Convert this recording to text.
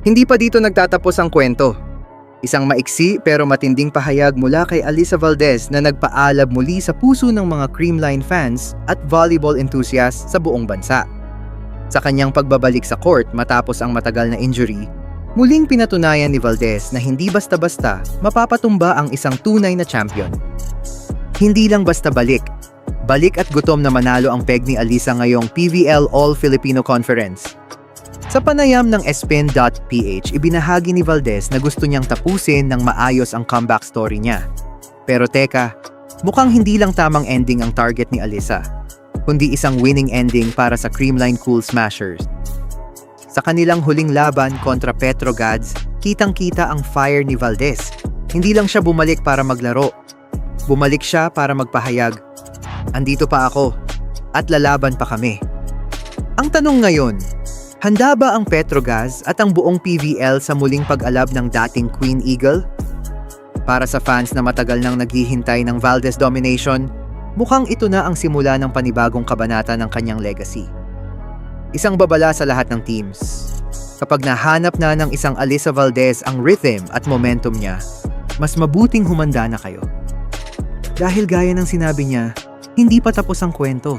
Hindi pa dito nagtatapos ang kwento. Isang maiksi pero matinding pahayag mula kay Alyssa Valdez na nagpaalab muli sa puso ng mga Creamline fans at volleyball enthusiasts sa buong bansa. Sa kanyang pagbabalik sa court matapos ang matagal na injury, muling pinatunayan ni Valdez na hindi basta-basta mapapatumba ang isang tunay na champion. Hindi lang basta balik at gutom na manalo ang peg ni Alyssa ngayong PVL All-Filipino Conference. Sa panayam ng ESPN.ph, ibinahagi ni Valdez na gusto niyang tapusin ng maayos ang comeback story niya. Pero teka, mukhang hindi lang tamang ending ang target ni Alyssa, kundi isang winning ending para sa Creamline Cool Smashers. Sa kanilang huling laban kontra Petrogads, kitang-kita ang fire ni Valdez. Hindi lang siya bumalik para maglaro. Bumalik siya para magpahayag, andito pa ako, at lalaban pa kami. Ang tanong ngayon, handa ba ang Petrogas at ang buong PVL sa muling pag-alab ng dating Queen Eagle? Para sa fans na matagal nang naghihintay ng Valdez domination, mukhang ito na ang simula ng panibagong kabanata ng kanyang legacy. Isang babala sa lahat ng teams. Kapag nahanap na ng isang Alyssa Valdez ang rhythm at momentum niya, mas mabuting humanda na kayo. Dahil gaya ng sinabi niya, hindi pa tapos ang kwento.